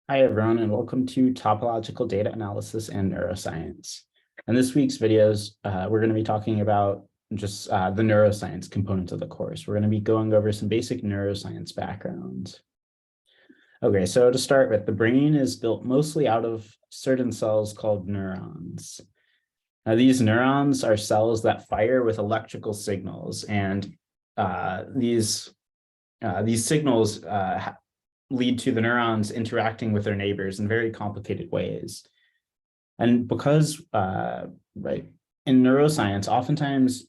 Hi, everyone, and welcome to Topological Data Analysis and Neuroscience. In this week's videos, we're going to be talking about just the neuroscience component of the course. We're going to be going over some basic neuroscience background. Okay, so to start with, the brain is built mostly out of certain cells called neurons. Now, these neurons are cells that fire with electrical signals, and these signals lead to the neurons interacting with their neighbors in very complicated ways. And because, right, in neuroscience, oftentimes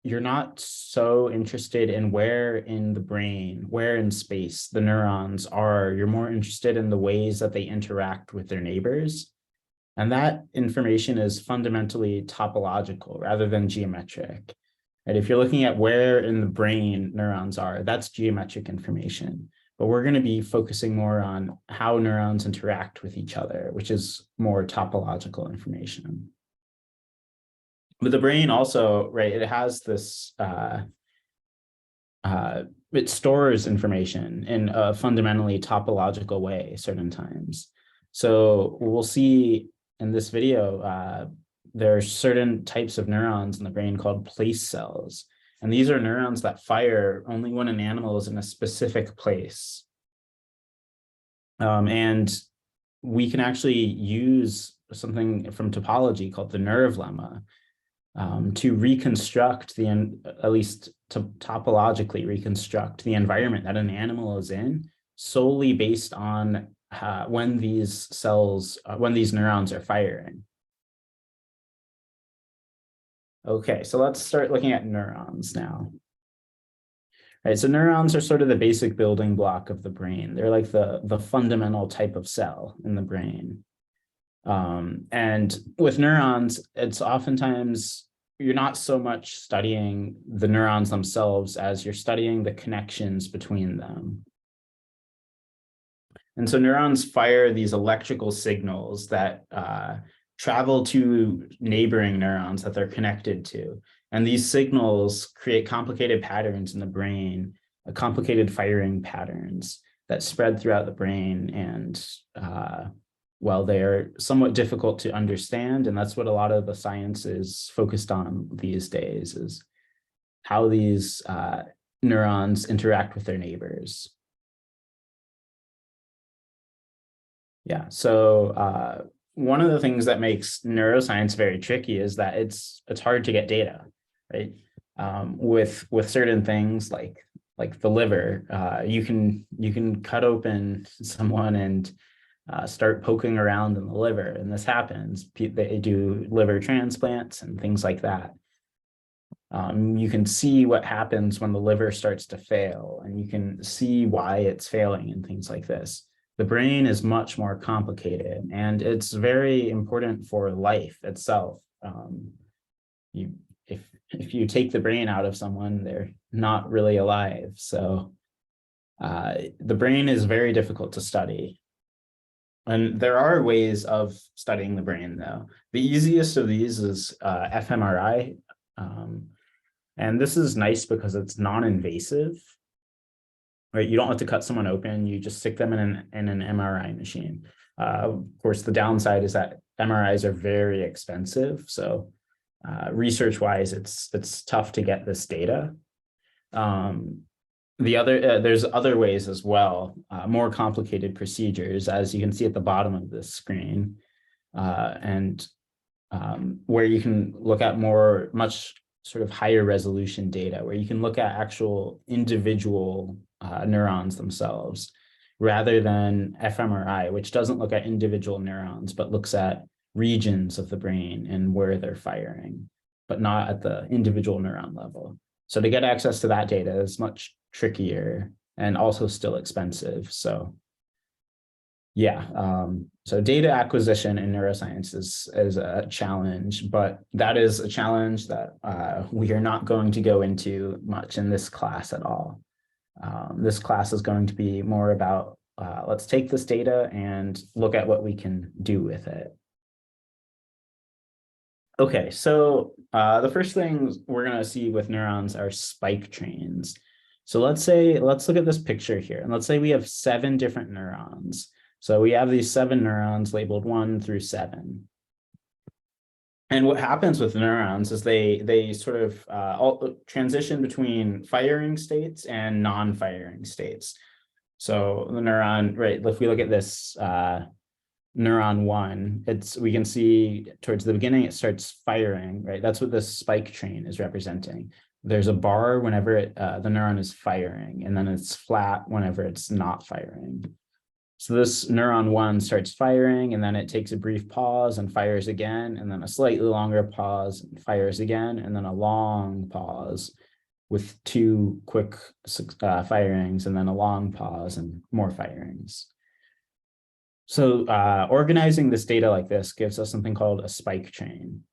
you're not so interested in where in the brain, where in space the neurons are. You're more interested in the ways that they interact with their neighbors. And that information is fundamentally topological rather than geometric. Right? If you're looking at where in the brain neurons are, that's geometric information. But we're going to be focusing more on how neurons interact with each other, which is more topological information. But the brain also, right, it has this, it stores information in a fundamentally topological way certain times. So we'll see in this video, there are certain types of neurons in the brain called place cells. And these are neurons that fire only when an animal is in a specific place. And we can actually use something from topology called the nerve lemma to reconstruct at least to topologically reconstruct the environment that an animal is in solely based on when these neurons are firing. Okay, so let's start looking at neurons now. Right, so neurons are sort of the basic building block of the brain. They're like the fundamental type of cell in the brain. And with neurons, it's oftentimes you're not so much studying the neurons themselves as you're studying the connections between them. And so neurons fire these electrical signals that travel to neighboring neurons that they're connected to. And these signals create complicated patterns in the brain, complicated firing patterns that spread throughout the brain. And well, they're somewhat difficult to understand. And that's what a lot of the science is focused on these days, is how these neurons interact with their neighbors. Yeah, so one of the things that makes neuroscience very tricky is that it's hard to get data, right? With certain things like the liver, you can cut open someone and start poking around in the liver, and this happens. They do liver transplants and things like that. You can see what happens when the liver starts to fail, and you can see why it's failing and things like this. The brain is much more complicated, and it's very important for life itself. If you take the brain out of someone, they're not really alive. So the brain is very difficult to study. And there are ways of studying the brain, though. The easiest of these is fMRI. And this is nice because it's non-invasive. Right, you don't have to cut someone open. You just stick them in an MRI machine. Of course, the downside is that MRIs are very expensive. So research-wise, it's tough to get this data. There's other ways as well, more complicated procedures, as you can see at the bottom of this screen, and where you can look at much sort of higher resolution data, where you can look at actual individual neurons themselves, rather than fMRI, which doesn't look at individual neurons, but looks at regions of the brain and where they're firing, but not at the individual neuron level. So to get access to that data is much trickier and also still expensive. So yeah, so data acquisition in neuroscience is a challenge, but that is a challenge that we are not going to go into much in this class at all. This class is going to be more about, let's take this data and look at what we can do with it. Okay, so the first thing we're going to see with neurons are spike trains. So let's look at this picture here, and let's say we have 7 different neurons. So we have these 7 neurons labeled 1 through 7. And what happens with neurons is they sort of all transition between firing states and non-firing states. So the neuron, right, if we look at this neuron 1, we can see towards the beginning, it starts firing, right? That's what this spike train is representing. There's a bar whenever the neuron is firing, and then it's flat whenever it's not firing. So this neuron 1 starts firing, and then it takes a brief pause and fires again, and then a slightly longer pause and fires again, and then a long pause with 2 quick firings, and then a long pause and more firings. So organizing this data like this gives us something called a spike train.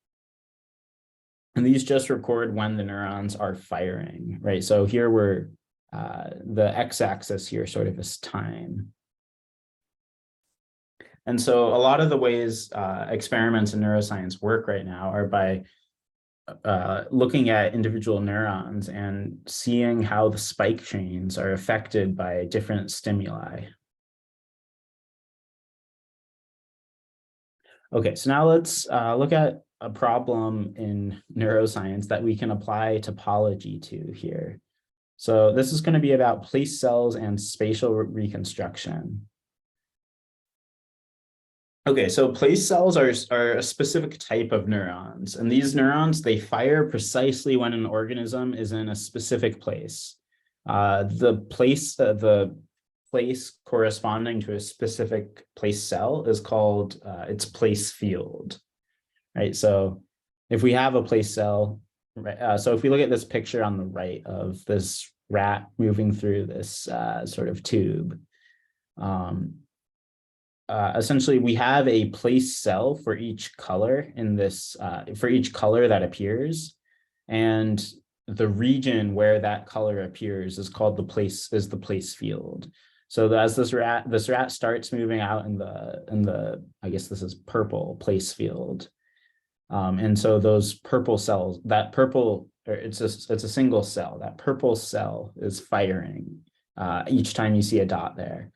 And these just record when the neurons are firing, right? So here the x-axis here sort of is time. And so a lot of the ways experiments in neuroscience work right now are by looking at individual neurons and seeing how the spike trains are affected by different stimuli. Okay, so now let's look at a problem in neuroscience that we can apply topology to here. So this is going to be about place cells and spatial reconstruction. Okay, so place cells are a specific type of neurons, and these neurons, they fire precisely when an organism is in a specific place. The place corresponding to a specific place cell is called its place field, right? So if we have a place cell, so if we look at this picture on the right of this rat moving through this sort of tube, essentially we have a place cell for each color in this, for each color that appears, and the region where that color appears is called the place field. So as this rat starts moving out in the I guess this is purple place field, and so those purple cells, that purple, it's a single cell, that purple cell is firing each time you see a dot there.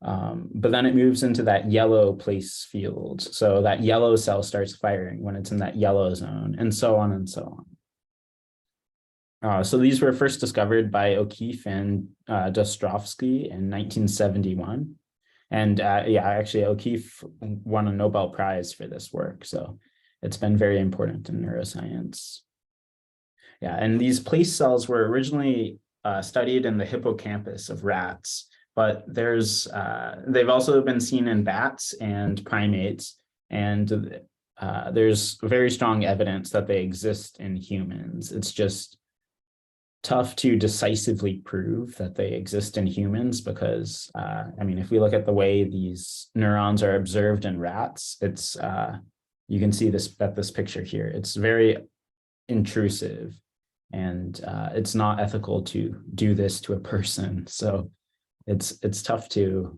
But then it moves into that yellow place field. So that yellow cell starts firing when it's in that yellow zone, and so on and so on. So these were first discovered by O'Keefe and Dostrovsky in 1971. And yeah, actually O'Keefe won a Nobel Prize for this work. So it's been very important in neuroscience. Yeah, and these place cells were originally studied in the hippocampus of rats, but they've also been seen in bats and primates, and there's very strong evidence that they exist in humans. It's just tough to decisively prove that they exist in humans because, I mean, if we look at the way these neurons are observed in rats, it's you can see this at this picture here. It's very intrusive, and it's not ethical to do this to a person. So it's tough to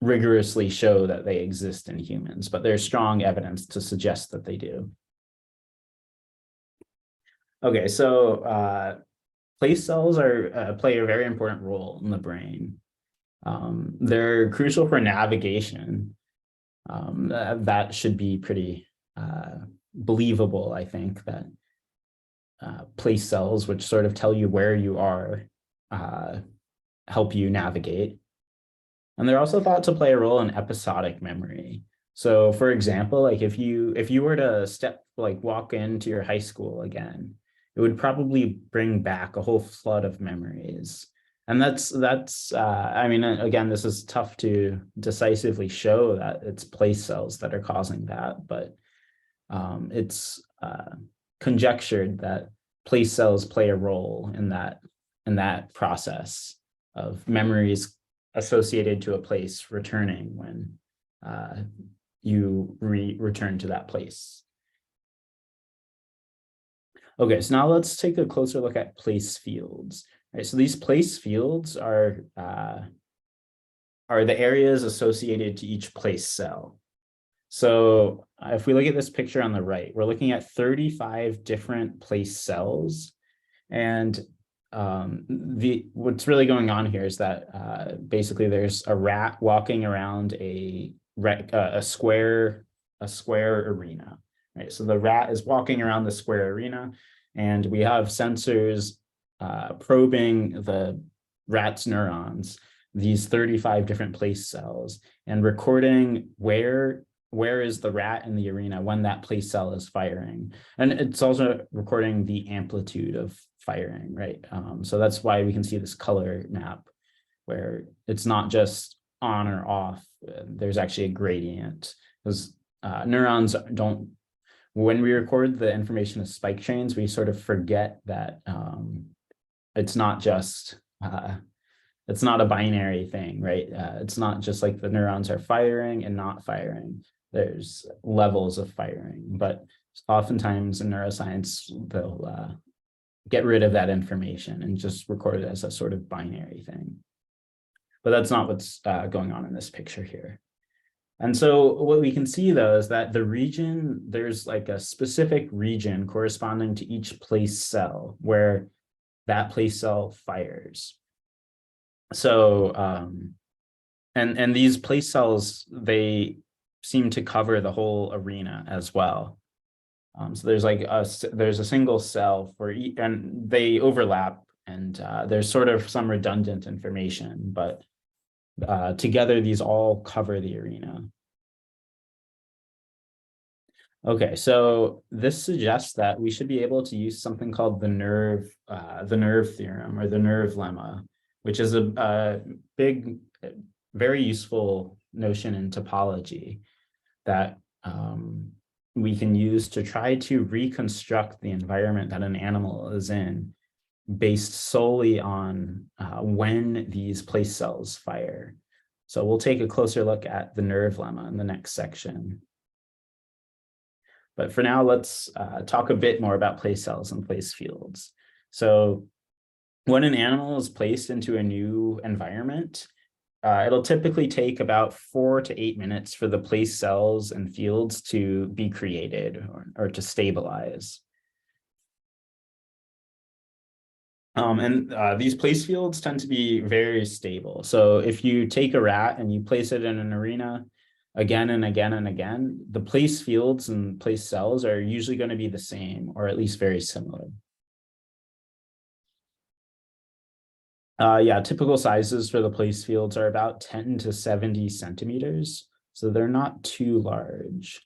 rigorously show that they exist in humans, but there's strong evidence to suggest that they do. Okay, so place cells play a very important role in the brain. They're crucial for navigation. That should be pretty believable, I think, that place cells, which sort of tell you where you are, help you navigate. And they're also thought to play a role in episodic memory. So for example, like if you were to walk into your high school again, it would probably bring back a whole flood of memories. And that's I mean, again, this is tough to decisively show that it's place cells that are causing that, but it's conjectured that place cells play a role in that process of memories associated to a place returning when you return to that place. Okay, so now let's take a closer look at place fields. Right, so these place fields are the areas associated to each place cell. So if we look at this picture on the right, we're looking at 35 different place cells, and what's really going on here is that basically there's a rat walking around a square arena, right? So the rat is walking around the square arena, and we have sensors probing the rat's neurons, these 35 different place cells, and recording where is the rat in the arena when that place cell is firing. And it's also recording the amplitude of firing, right? So that's why we can see this color map where it's not just on or off. There's actually a gradient, because neurons don't, when we record the information as spike trains, we sort of forget that it's not just, it's not a binary thing, right? It's not just like the neurons are firing and not firing. There's levels of firing, but oftentimes in neuroscience, they'll get rid of that information and just record it as a sort of binary thing. But that's not what's going on in this picture here. And so what we can see, though, is that the region, there's like a specific region corresponding to each place cell where that place cell fires. So, and these place cells, they seem to cover the whole arena as well. So there's like there's a single cell for each, and they overlap, and there's sort of some redundant information, but together these all cover the arena. Okay, so this suggests that we should be able to use something called the nerve theorem, or the nerve lemma, which is a big, very useful notion in topology that we can use to try to reconstruct the environment that an animal is in based solely on when these place cells fire. So we'll take a closer look at the nerve lemma in the next section. But for now, let's talk a bit more about place cells and place fields. So when an animal is placed into a new environment, it'll typically take about 4 to 8 minutes for the place cells and fields to be created or to stabilize. These place fields tend to be very stable. So if you take a rat and you place it in an arena again and again and again, the place fields and place cells are usually going to be the same, or at least very similar. Yeah, typical sizes for the place fields are about 10 to 70 centimeters. So they're not too large.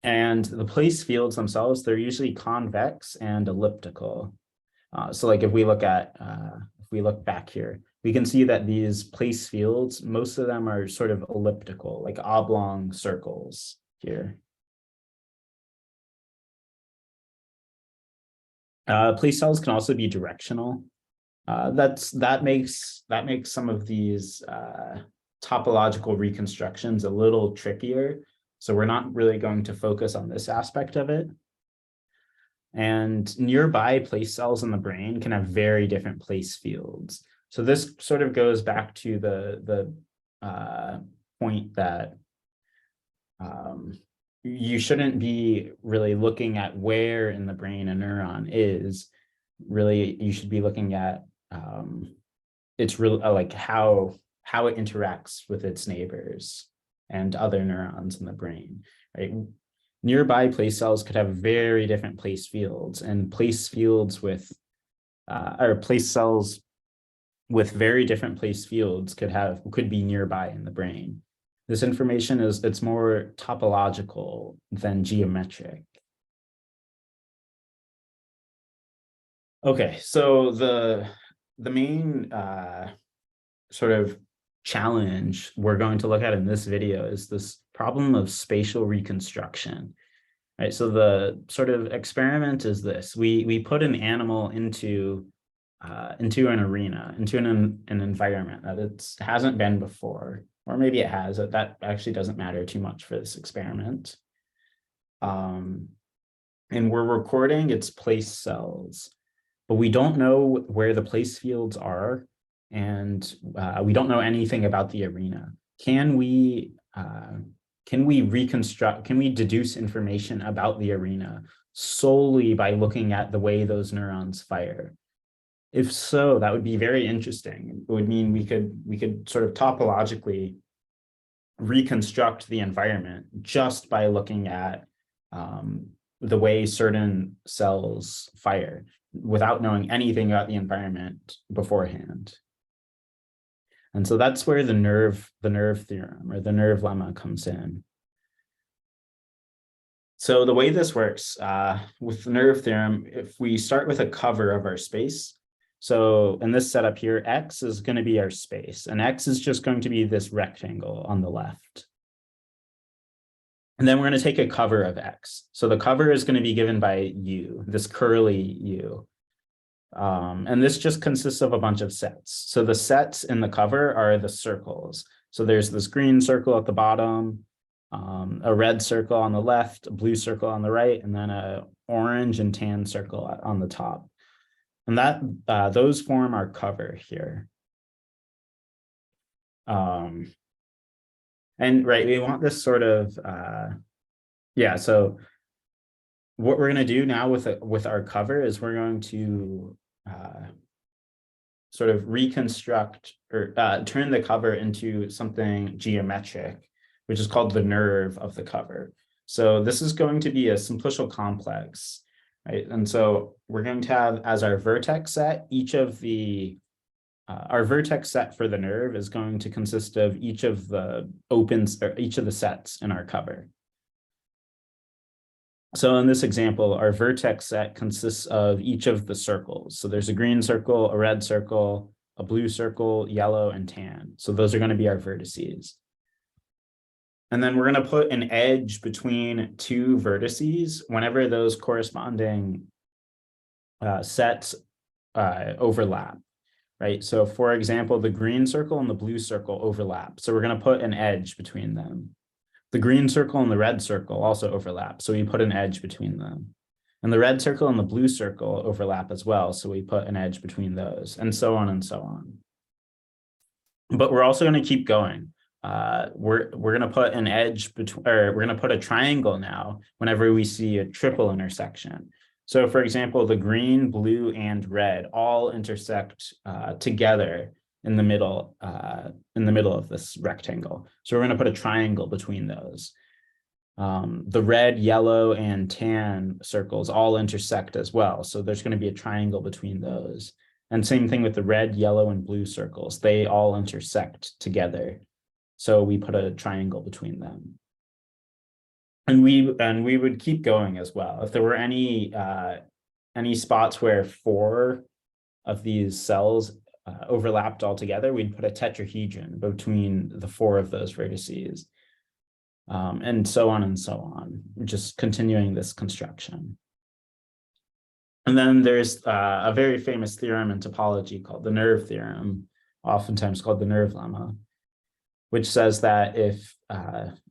And the place fields themselves, they're usually convex and elliptical. So like if we look back here, we can see that these place fields, most of them are sort of elliptical, like oblong circles here. Place cells can also be directional. That makes some of these topological reconstructions a little trickier. So we're not really going to focus on this aspect of it. And nearby place cells in the brain can have very different place fields. So this sort of goes back to the point that you shouldn't be really looking at where in the brain a neuron is. Really, you should be looking at it's really like how it interacts with its neighbors and other neurons in the brain, right? Nearby place cells could have very different place fields, and place fields with or place cells with very different place fields could be nearby in the brain. This information it's more topological than geometric. Okay, so the main sort of challenge we're going to look at in this video is this problem of spatial reconstruction, right? So the sort of experiment is this: we put an animal into an arena, into an environment that it hasn't been before, or maybe it has. That actually doesn't matter too much for this experiment. And we're recording its place cells, but we don't know where the place fields are, and we don't know anything about the arena. Can we reconstruct, can we deduce information about the arena solely by looking at the way those neurons fire? If so, that would be very interesting. It would mean we could sort of topologically reconstruct the environment just by looking at the way certain cells fire without knowing anything about the environment beforehand. And so that's where the nerve theorem or the nerve lemma comes in. So the way this works with the nerve theorem, if we start with a cover of our space, so in this setup here, X is going to be our space, and X is just going to be this rectangle on the left. And then we're going to take a cover of X. So the cover is going to be given by U, this curly U. And this just consists of a bunch of sets. So the sets in the cover are the circles. So there's this green circle at the bottom, a red circle on the left, a blue circle on the right, and then a orange and tan circle on the top. And that those form our cover here. And right, we want this sort of, yeah, so what we're going to do now with our cover is we're going to sort of reconstruct or turn the cover into something geometric, which is called the nerve of the cover. So this is going to be a simplicial complex, right? And so we're going to have as our vertex set, each of the, our vertex set for the nerve is going to consist of each of the opens or each of the sets in our cover. So in this example, our vertex set consists of each of the circles. So there's a green circle, a red circle, a blue circle, yellow, and tan. So those are going to be our vertices. And then we're going to put an edge between two vertices whenever those corresponding sets overlap, right? So for example, the green circle and the blue circle overlap. So we're going to put an edge between them. The green circle and the red circle also overlap. So we put an edge between them. And the red circle and the blue circle overlap as well. So we put an edge between those, and so on and so on. But we're also going to keep going. We're going to put an edge between, or we're going to put a triangle now whenever we see a triple intersection. So for example, the green, blue, and red all intersect together in the middle of this rectangle. So we're going to put a triangle between those. The red, yellow, and tan circles all intersect as well. So there's going to be a triangle between those. And same thing with the red, yellow, and blue circles. They all intersect together. So we put a triangle between them. And we would keep going as well. If there were any spots where 4 of these cells overlapped altogether, we'd put a tetrahedron between the 4 of those vertices, and so on, just continuing this construction. And then there's a very famous theorem in topology called the nerve theorem, oftentimes called the nerve lemma, which says that if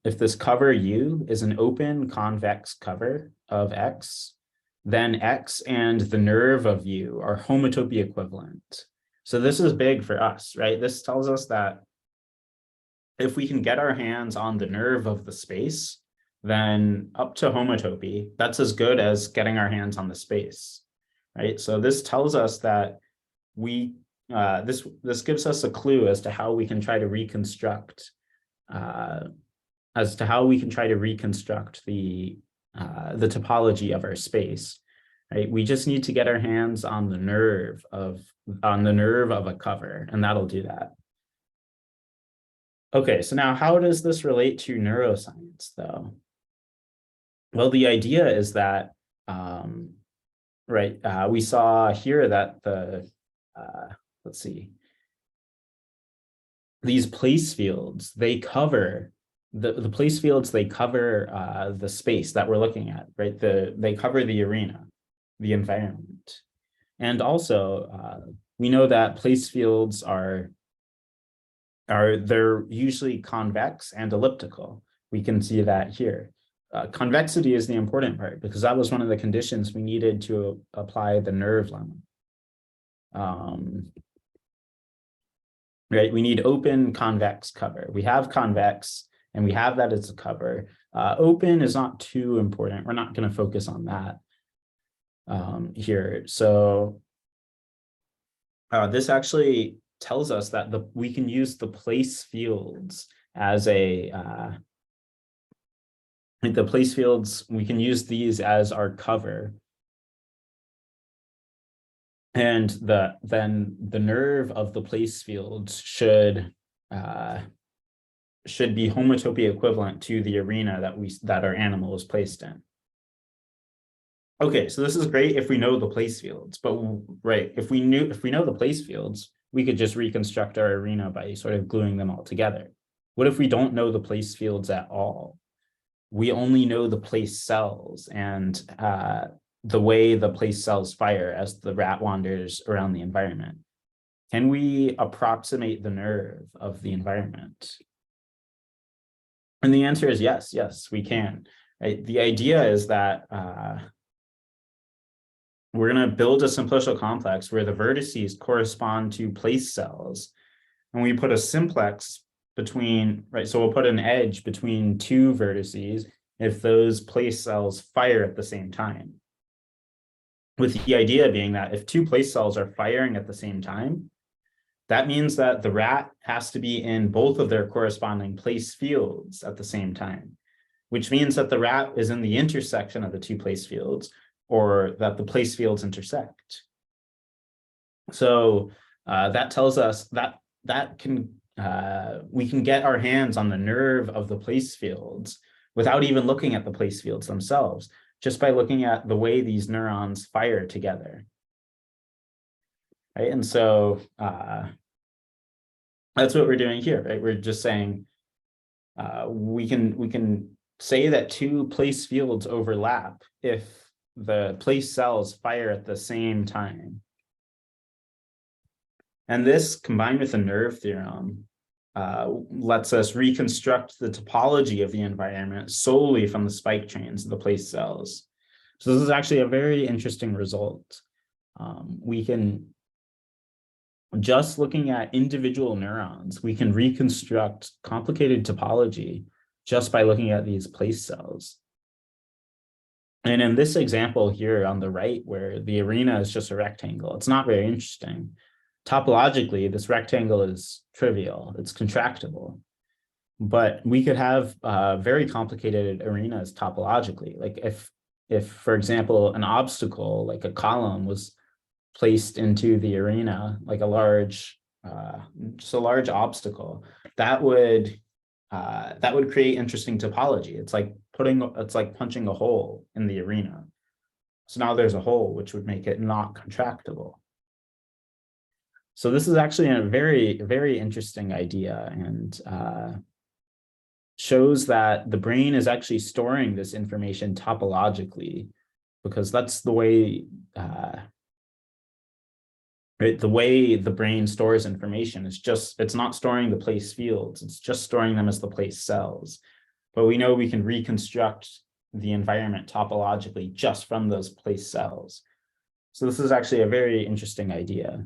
this cover U is an open convex cover of X, then X and the nerve of U are homotopy equivalent. So this is big for us, right? This tells us that if we can get our hands on the nerve of the space, then up to homotopy, that's as good as getting our hands on the space, right? So this tells us that this gives us a clue as to how we can try to reconstruct the topology of our space, right? We just need to get our hands on the nerve of a cover, and that'll do that. Okay, so now how does this relate to neuroscience, though? Well, the idea is that, we saw here that let's see, these place fields, they cover the place fields, they cover the space that we're looking at, right? They cover the arena, the environment. And also, we know that place fields they're usually convex and elliptical. We can see that here. Convexity is the important part because that was one of the conditions we needed to apply the nerve lemma. Right, we need open convex cover. We have convex and we have that as a cover. Open is not too important. We're not going to focus on that. here. So this actually tells us that we can use the place fields as the place fields, we can use these as our cover. And then the nerve of the place fields should be homotopy equivalent to the arena that our animal is placed in. Okay, so this is great if we know the place fields, but right, if we know the place fields, we could just reconstruct our arena by sort of gluing them all together. What if we don't know the place fields at all? We only know the place cells and the way the place cells fire as the rat wanders around the environment. Can we approximate the nerve of the environment? And the answer is yes, we can. Right? The idea is that we're going to build a simplicial complex where the vertices correspond to place cells. And we put a simplex between, right? So we'll put an edge between two vertices if those place cells fire at the same time. With the idea being that if two place cells are firing at the same time, that means that the rat has to be in both of their corresponding place fields at the same time, which means that the rat is in the intersection of the two place fields, or that the place fields intersect. So that tells us that we can get our hands on the nerve of the place fields without even looking at the place fields themselves, just by looking at the way these neurons fire together. Right? And so that's what we're doing here, right? We're just saying we can say that two place fields overlap if the place cells fire at the same time. And this, combined with the nerve theorem, lets us reconstruct the topology of the environment solely from the spike trains of the place cells. So this is actually a very interesting result. We can, just looking at individual neurons, we can reconstruct complicated topology just by looking at these place cells. And in this example here on the right, where the arena is just a rectangle, it's not very interesting. Topologically, this rectangle is trivial, it's contractible. But we could have very complicated arenas topologically. Like if, for example, an obstacle, like a column, was placed into the arena, like a large, just a large obstacle, that would create interesting topology. It's like punching a hole in the arena. So now there's a hole, which would make it not contractible. So this is actually a very, very interesting idea, and shows that the brain is actually storing this information topologically, because that's the way the way the brain stores information is it's not storing the place fields, it's just storing them as the place cells. But we know we can reconstruct the environment topologically just from those place cells. So this is actually a very interesting idea.